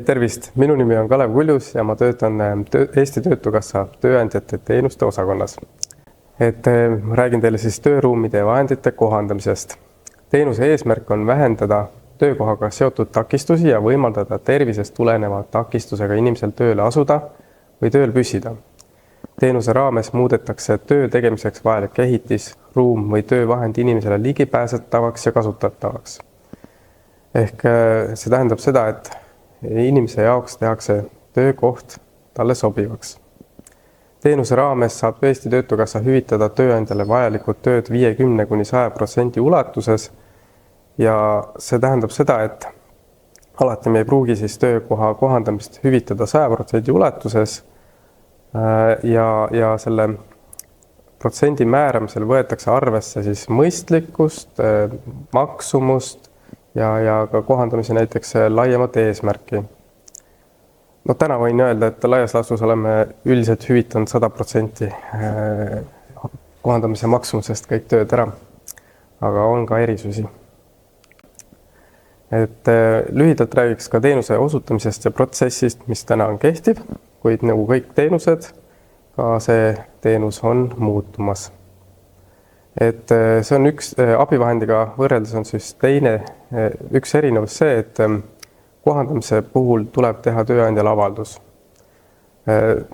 Tervist, minu nimi on Kalev Kuljus ja ma töötan Eesti Töötukassa tööandjate teenuste osakonnas. Räägin teile siis tööruumide ja vahendite kohandamisest. Teenuse eesmärk on vähendada töökohaga seotud takistusi ja võimaldada tervisest tuleneva takistusega inimesel tööle asuda või tööl püsida. Teenuse raames muudetakse töö tegemiseks vajalik ehitis, ruum või töövahend inimesele ligipääsetavaks ja kasutatavaks. Ehk see tähendab seda, et inimese jaoks tehakse töökoht talle sobivaks. Teenuse raames saab Eesti Töötukassa hüvitada tööandjale vajalikud tööd 50–100% ulatuses ja see tähendab seda, et alati me ei pruugi siis töökoha kohandamist hüvitada 100% ulatuses ja selle protsendi määramisel võetakse arvesse siis mõistlikkust, maksumust ja ka kohandamise näiteks laiemat eesmärki. No täna võin öelda, et laias laastus oleme üldiselt hüvitanud 100% kohandamise maksumusest kõik tööd ära, aga on ka erisusi. Lühidalt räägiks ka teenuse osutamisest ja protsessist, mis täna on kehtiv, kuid nagu kõik teenused, ka see teenus on muutumas. See on üks abivahendiga võrreldes on siis üks erinevus see, et kohandamise puhul tuleb teha tööandjal avaldus.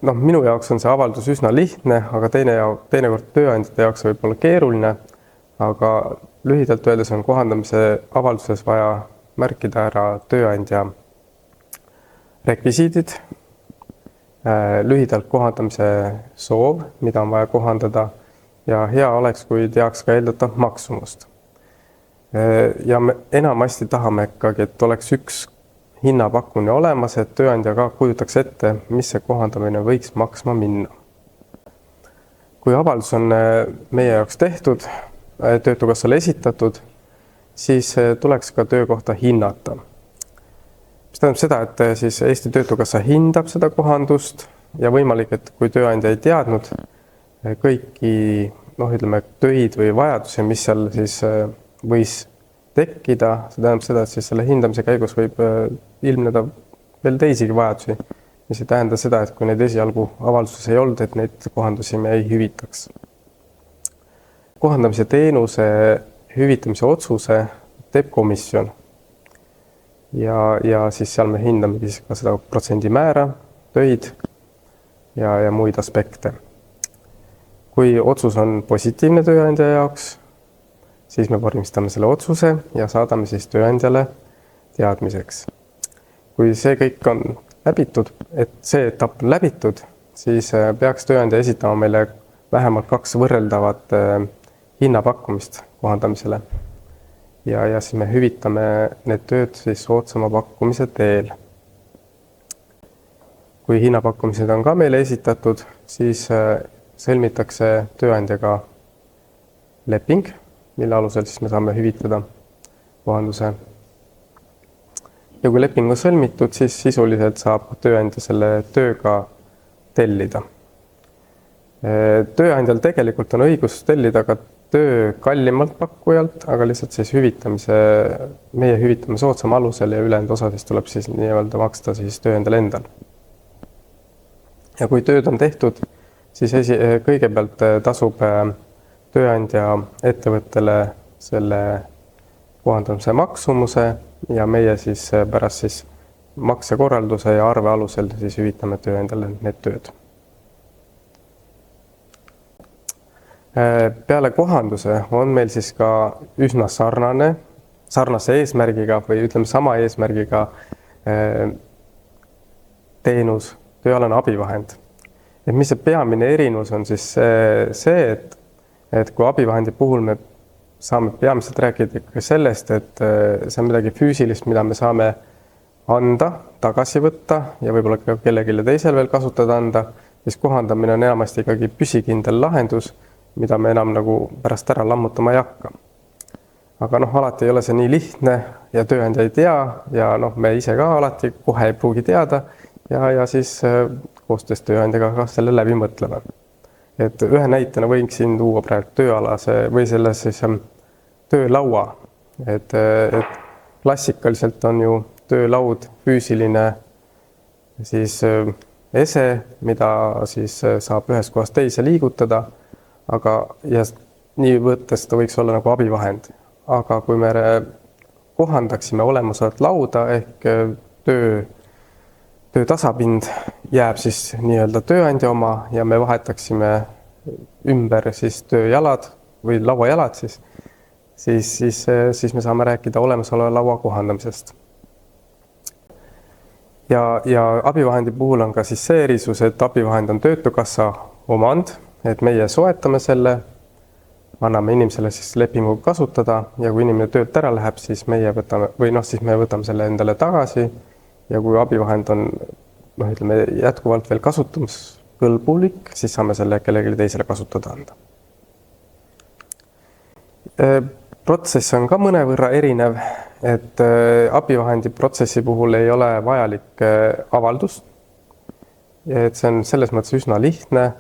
Minu jaoks on see avaldus üsna lihtne, aga teinekord tööandjate jaoks võib olla keeruline, aga lühidalt öeldes on kohandamise avalduses vaja märkida ära tööandja rekvisiidid, lühidalt kohandamise soov, mida on vaja kohandada, ja hea oleks, kui teaks ka eeldatav maksumust. Ja me enamasti tahame ikkagi, et oleks üks hinnapakkumine olemas, et tööandja ka kujutaks ette, mis see kohandamine võiks maksma minna. Kui avaldus on meie jaoks tehtud, Töötukassale esitatud, siis tuleks ka töökohta hinnata. Mis tähendab seda, et siis Eesti Töötukassa hindab seda kohandust ja võimalik, et kui tööandja ei teadnud kõiki töid või vajadusi, mis seal siis võis tekkida, see tähendab seda, et siis selle hindamise käigus võib ilmneda veel teisigi vajadusi, mis ei tähenda seda, et kui neid esialgu avalduses ei olnud, et neid kohandusi me ei hüvitaks. Kohandamise teenuse hüvitamise otsuse teeb komisjon ja siis seal me hindame ka seda protsendimäära, töid ja muid aspekte. Kui otsus on positiivne tööandja jaoks, siis me vormistame selle otsuse ja saadame siis tööandjale teadmiseks. Kui see kõik on läbitud, et see etapp on läbitud, siis peaks tööandja esitama meile vähemalt 2 võrreldavat hinnapakkumist kohandamisele. Ja siis me hüvitame need tööd siis soodsama pakkumise teel. Kui hinnapakkumised on ka meile esitatud, siis sõlmitakse tööandjaga leping, mille alusel siis me saame hüvitada kohanduse. Ja kui leping on sõlmitud, siis sisuliselt saab tööandja selle tööga tellida. Tööandjal tegelikult on õigus tellida ka töö kallimalt pakkujalt, aga lihtsalt siis meie hüvitame soodsama alusel ja ülejäänud osa siis tuleb siis nii-öelda maksta siis tööandjal endal. Ja kui tööd on tehtud, siis kõigepealt tasub tööandja ettevõttele selle kohandamise maksumuse ja meie siis pärast siis maksekorralduse ja arve alusel siis hüvitame tööandjale need tööd. Peale kohanduse on meil siis ka üsna sarnase eesmärgiga või ütleme sama eesmärgiga teenus, tööalane abivahend. Et mis see peamine erinevus on siis see, et kui abivahendi puhul me saame peamiselt rääkida ikka sellest, et see on midagi füüsilist, mida me saame anda, tagasi võtta ja võib-olla ka kellelegi teisel veel kasutada anda, siis kohandamine on enamasti ikkagi püsikindel lahendus, mida me enam nagu pärast ära lammutama ei hakka. Aga alati ei ole see nii lihtne ja tööandja ei tea ja me ise ka alati kohe ei pruugi teada ja siis koostöös tööandjaga ka selle läbi mõtleme. Et ühe näitena võiks siin tuua praegu tööalase või selles siis töölaua. Et klassikaliselt on ju töölaud, füüsiline siis ese, mida siis saab ühest kohast teise liigutada, aga ja nii võttes ta võiks olla nagu abivahend. Aga kui me kohandaksime olemasolevat lauda ehk töö tasapind jääb siis nii-öelda tööandja oma ja me vahetaksime ümber siis tööjalad või lauajalad siis me saame rääkida olemasoleva laua kohandamisest. Ja abivahendi puhul on ka siis see erisus, et abivahend on Töötukassa omand, et meie soetame selle, anname inimesele siis lepingu kasutada ja kui inimene töölt ära läheb, siis meie võtame siis me võtame selle endale tagasi ja kui abivahend on ütleme jätkuvalt veel kasutamiskõlbulik, siis saame selle kellelegi teisele kasutada anda. Protsess on ka mõnevõrra erinev, et abivahendi protsessi puhul ei ole vajalik avaldus. Et see on selles mõttes üsna lihtne.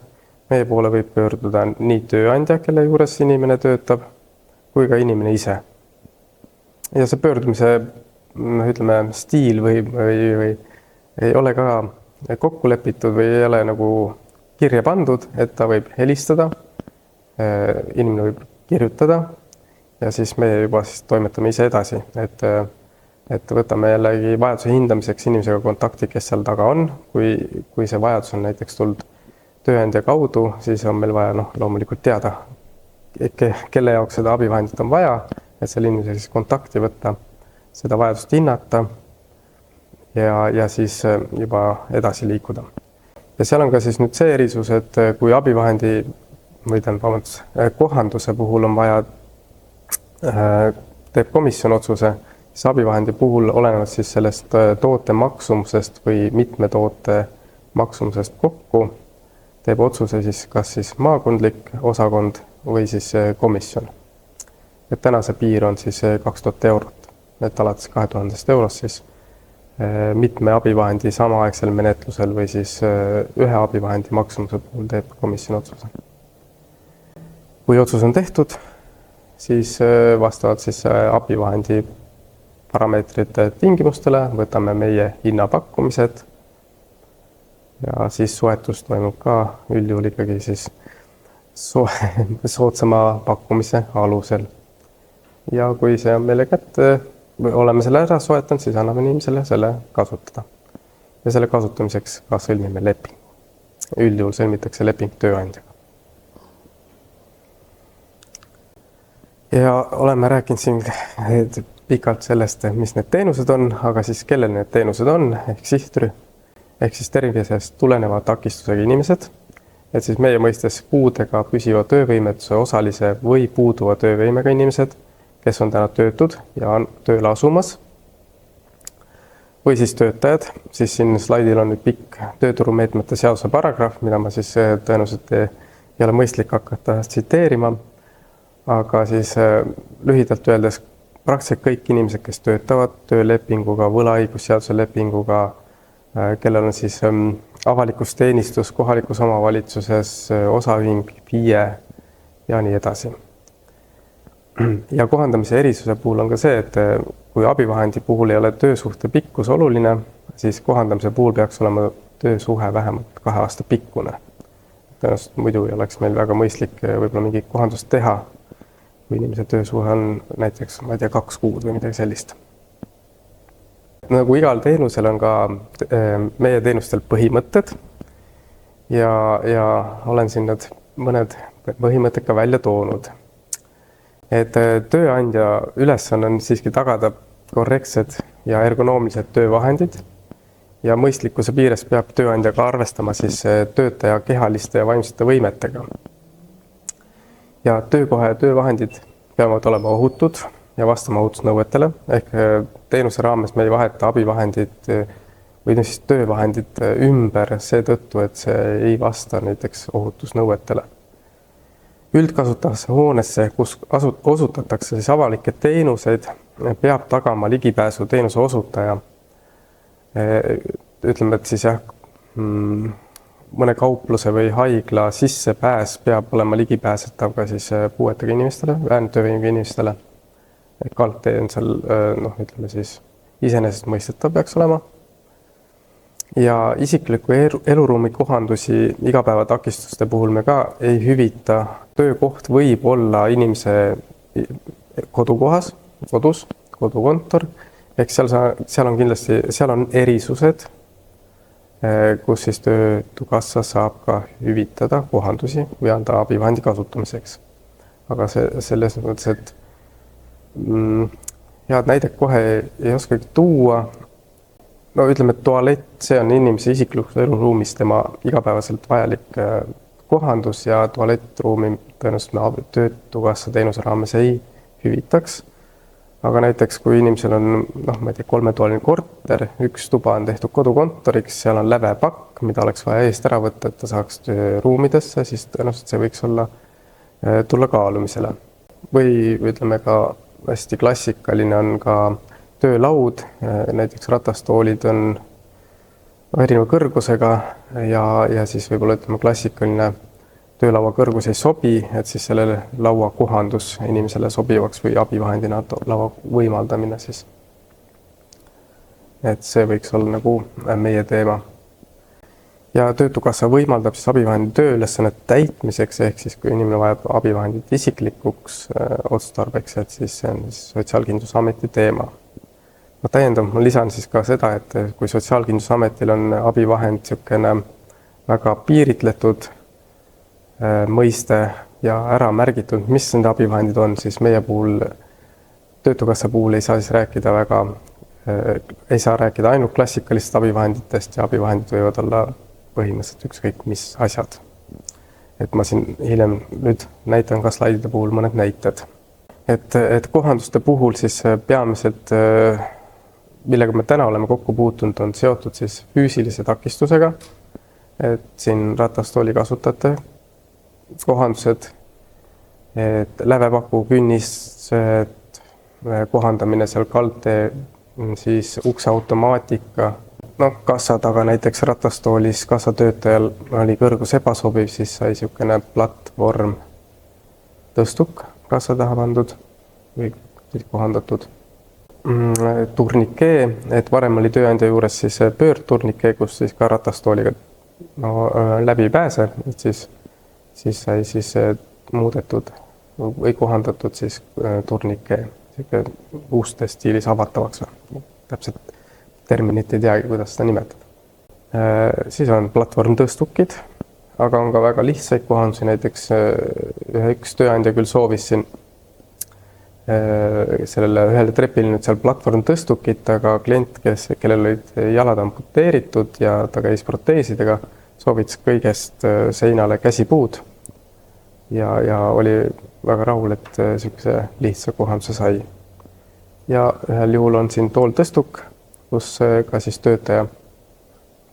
Meie poole võib pöörduda nii tööandja, kelle juures inimene töötab, kui ka inimene ise. Ja see pöördumise stiil või ei ole ka kokku lepitud või ei ole nagu kirja pandud, et ta võib helistada, inimene võib kirjutada ja siis meie juba toimetame ise edasi, et võtame jällegi vajaduse hindamiseks inimesega kontakti, kes seal taga on. Kui see vajadus on näiteks tulnud tööandja kaudu, siis on meil vaja loomulikult teada, kelle jaoks seda abivahendit on vaja, et selle inimesega siis kontakti võtta, seda vajadust hinnata ja siis juba edasi liikuda. Ja seal on ka siis nüüd see erisus, et kui abivahendi kohanduse puhul on vaja, teeb komisjon otsuse, siis abivahendi puhul olenevalt siis sellest toote maksumusest või mitme toote maksumusest kokku, teeb otsuse siis kas siis maakondlik osakond või siis komisjon. Et täna see piir on siis 2000 eurot, et alates 2000 eurost siis mitme abivahendi samaaegsel menetlusel või siis ühe abivahendi maksumuse puhul teeb komisjon otsuse. Kui otsus on tehtud, siis vastavalt siis abivahendi parameetrite tingimustele võtame meie hinnapakkumised ja siis soetus toimub ka üldjuhul ikkagi siis soodsama pakkumise alusel. Ja kui see on meile kätte, oleme selle ära soetanud, siis anname inimesele selle kasutada. Ja selle kasutamiseks ka sõlmime leping. Üldjuhul sõlmitakse leping tööandjaga. Ja oleme rääkinud siin pikalt sellest, mis need teenused on, aga siis kellel need teenused on, ehk sihtrühm. Ehk siis tervisest tuleneva takistusega inimesed, et siis meie mõistes puudega püsiva töövõimetuse osalise või puuduva töövõimega inimesed, kes on täna töötud ja on tööle asumas, või siis töötajad, siis siin slaidil on nüüd pikk tööturumeetmete seaduse paragrahv, mida ma siis tõenäoliselt ei ole mõistlik hakata tsiteerima, aga siis lühidalt öeldes praktiliselt kõik inimesed, kes töötavad töölepinguga, võlaõigusseaduse lepinguga, kellel on siis avalikus teenistus, kohalikus omavalitsuses, osaühing, FIE ja nii edasi. Ja kohandamise erisuse puhul on ka see, et kui abivahendi puhul ei ole töösuhte pikkus oluline, siis kohandamise puhul peaks olema töösuhe vähemalt 2 aasta pikkune. Tõenäoliselt muidu ei oleks meil väga mõistlik võib-olla mingi kohandust teha, kui inimese töösuhe on näiteks, 2 kuud või midagi sellist. Nagu igal teenusel on ka meie teenustel põhimõtted ja olen siin need mõned põhimõtted ka välja toonud. Et tööandja ülesanne on siiski tagada korrektsed ja ergonoomilised töövahendid ja mõistlikkuse piires peab tööandja ka arvestama siis töötaja kehaliste ja vaimsete võimetega. Ja töökoha ja töövahendid peavad olema ohutud ja vastama ohutusnõuetele, ehk teenuse raames me ei vaheta abivahendid või siis töövahendid ümber seetõttu, et see ei vasta näiteks ohutusnõuetele. Üldkasutavasse hoonesse, kus osutatakse siis avalikke teenuseid, peab tagama ligipääsu teenuse osutaja. Ütleme, et siis mõne kaupluse või haigla sissepääs peab olema ligipääsetav ka siis puuetega inimestele, väärtöövõimega inimestele. Kaldtee on seal, ütleme siis iseenesestmõistetav peaks olema. Ja isikliku eluruumi kohandusi igapäevatakistuste puhul me ka ei hüvita. Töökoht võib olla inimese kodukohas, kodukontor, eks seal on kindlasti, seal on erisused, kus siis Töötukassa saab ka hüvitada kohandusi või anda abivahendi kasutamiseks. Aga selles mõttes, et head näidet kohe ei oskagi tuua. No ütleme, et tualett, see on inimese isiklikus eluruumis tema igapäevaselt vajalik kohandus ja tualettruumi tõenäoliselt me Töötukassa teenuse raames ei hüvitaks. Aga näiteks, kui inimesel on, ma ei tea, 3-toaline korter, üks tuba on tehtud kodukontoriks, seal on lävepakk, mida oleks vaja eest ära võtta, et ta saaks ruumidesse, siis tõenäoliselt see võiks tulla kaalumisele. Või ütleme ka hästi klassikaline on ka töölaud, näiteks ratastoolid on erineva kõrgusega ja siis võib-olla ütleme klassikaline töölaua kõrgus ei sobi, et siis sellele laua kohandus inimesele sobivaks või abivahendina laua võimaldamine siis. Et see võiks olla nagu meie teema. Ja Töötukassa võimaldab siis abivahendi tööülesannet täitmiseks, ehk siis kui inimene vajab abivahendit isiklikuks otstarbeks, et siis see on Sotsiaalkindlustusameti teema. Ma täiendan, ma lisan siis ka seda, et kui Sotsiaalkindlustusametil on abivahend niisugune väga piiritletud mõiste ja ära märgitud, mis nende abivahendid on, siis meie puhul, Töötukassa puhul ei saa siis rääkida ainult klassikalistest abivahenditest ja abivahendid võivad olla põhimõtteliselt ükskõik mis asjad. Et ma siin hiljem nüüd näitan ka slaidide puhul mõned näited. Et kohanduste puhul siis peamiselt, millega me täna oleme kokku puutunud, on seotud siis füüsilise takistusega, et siin ratastooli kasutate kohandused, et lävepaku künnised, kohandamine seal kaldtee, siis ukseautomaatika, kassa taga näiteks ratastoolis kassatöötajal oli kõrgus ebasobiv, siis sai niisugune platvorm tõstuk kassa taha pandud või kohandatud. Turnikee, et varem oli tööandja juures siis pöördturnikee, kus siis ka ratastooliga läbi ei pääse, et siis sai siis muudetud või kohandatud siis turnikee uuste stiilis avatavaks. Täpselt terminit ei teagi, kuidas seda nimetada. Siis on platvormtõstukid, aga on ka väga lihtsaid kohandusi, näiteks üks tööandja küll soovis siin sellele ühele trepile nüüd seal platvormtõstukit, aga klient, kellel olid jalad amputeeritud ja ta käis proteesidega, soovitas kõigest seinale käsipuud ja oli väga rahul, et niisuguse lihtsa kohanduse sai. Ja ühel juhul on siin tooltõstuk, kus ka siis töötaja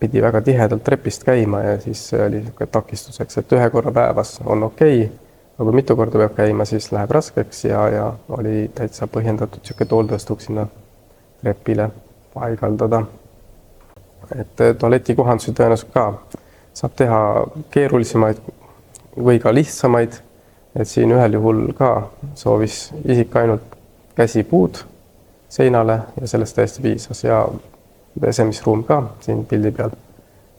pidi väga tihedalt trepist käima ja siis oli niisugune takistuseks, et ühe korra päevas on okei, aga kui mitu korda peab käima, siis läheb raskeks ja oli täitsa põhjendatud niisugune tooltõstuk sinna trepile paigaldada. Et tualeti kohandusi tõenäoliselt ka saab teha keerulisemaid või ka lihtsamaid, et siin ühel juhul ka soovis isik ainult käsipuud seinale ja sellest täiesti piisas ja pesemisruum ka siin pildi peal,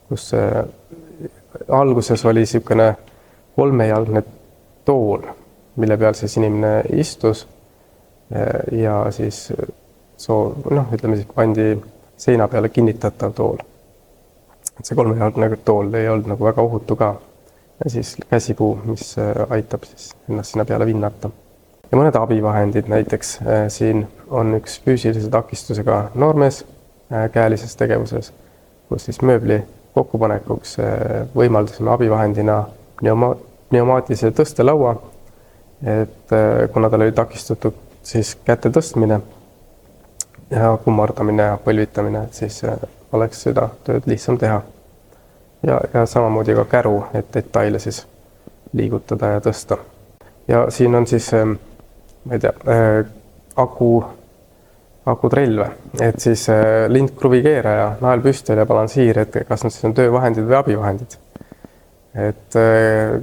kus alguses oli niisugune 3-jalgne tool, mille peal siis inimene istus ja siis ütleme siis pandi seina peale kinnitatav tool. Et see 3-jalgne tool ei olnud nagu väga ohutu ka. Ja siis käsipuu, mis aitab siis ennast sinna peale vinnata. Ja mõned abivahendid, näiteks siin on üks füüsilise takistusega noormees käelises tegevuses, kus siis mööbli kokkupanekuks võimaldasime abivahendina pneumaatilise tõstelaua, et kuna tal oli takistatud siis käte tõstmine ja kummardamine ja põlvitamine, et siis oleks seda tööd lihtsam teha. Ja samamoodi ka käru, et detaile siis liigutada ja tõsta. Ja siin on siis, ma ei tea, akutrelv, et siis lindkruvikeeraja, naelpüstel ja balansiir, et kas need siis on töövahendid või abivahendid. Et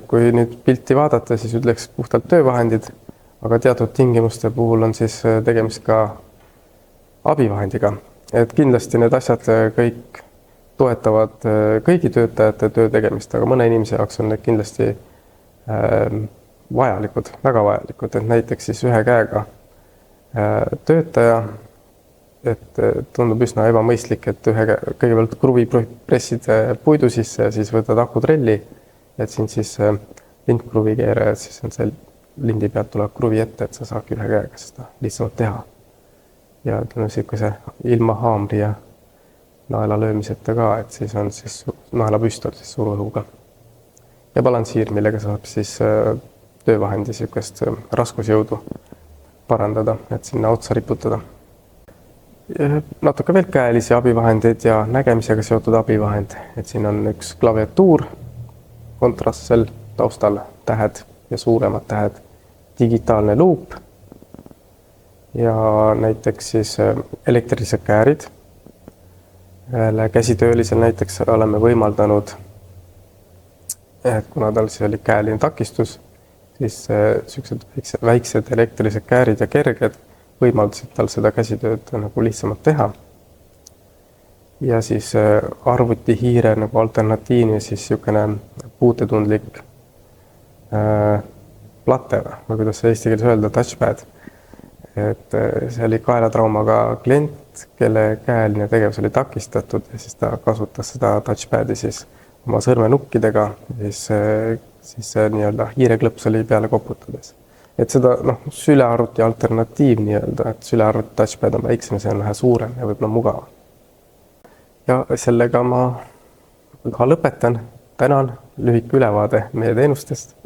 kui nüüd pilti vaadata, siis ütleks puhtalt töövahendid, aga teatud tingimuste puhul on siis tegemist ka abivahendiga. et kindlasti need asjad kõik toetavad kõigi töötajate töö tegemist, aga mõne inimese jaoks on need kindlasti vajalikud, väga vajalikud, et näiteks siis ühe käega töötaja, et tundub üsna ebamõistlik, et kõigepealt kruvi pressid puidu sisse ja siis võtad akutrelli, et siin siis lindkruvi keera, et siis on see lindi pealt tuleb kruvi ette, et sa saadki ühe käega seda lihtsamalt teha. Ja niisuguse ilma haamri ja naela löömiseta ka, et siis on siis naelapüstol siis suruõhuga. Ja balansiir, millega saab siis töövahendi niisugust raskusjõudu parandada, et sinna otsa riputada. Natuke veel käelisi abivahendeid ja nägemisega seotud abivahend, et siin on üks klaviatuur, kontrastsel taustal tähed ja suuremad tähed, digitaalne luup ja näiteks siis elektrilised käärid. Käsitöölisel näiteks oleme võimaldanud, et kuna tal siis oli käeline takistus, siis niisugused väiksed elektrilised käärid ja kerged võimaldasid tal seda käsitööd nagu lihtsamalt teha. Ja siis arvutihiire nagu alternatiivne siis niisugune puutetundlik plate või kuidas eesti keeles öelda, touchpad. Et see oli kaelatraumaga klient, kelle käeline tegevus oli takistatud ja siis ta kasutas seda touchpadi siis oma sõrmenukkidega, siis nii-öelda hiireklõps oli peale koputades. Et seda sülearvuti alternatiiv nii-öelda, et sülearvuti touchpad on väiksem ja see on vähe suurem ja võib-olla mugav. Ja sellega ma ka lõpetan. Tänan lühike ülevaade meie teenustest.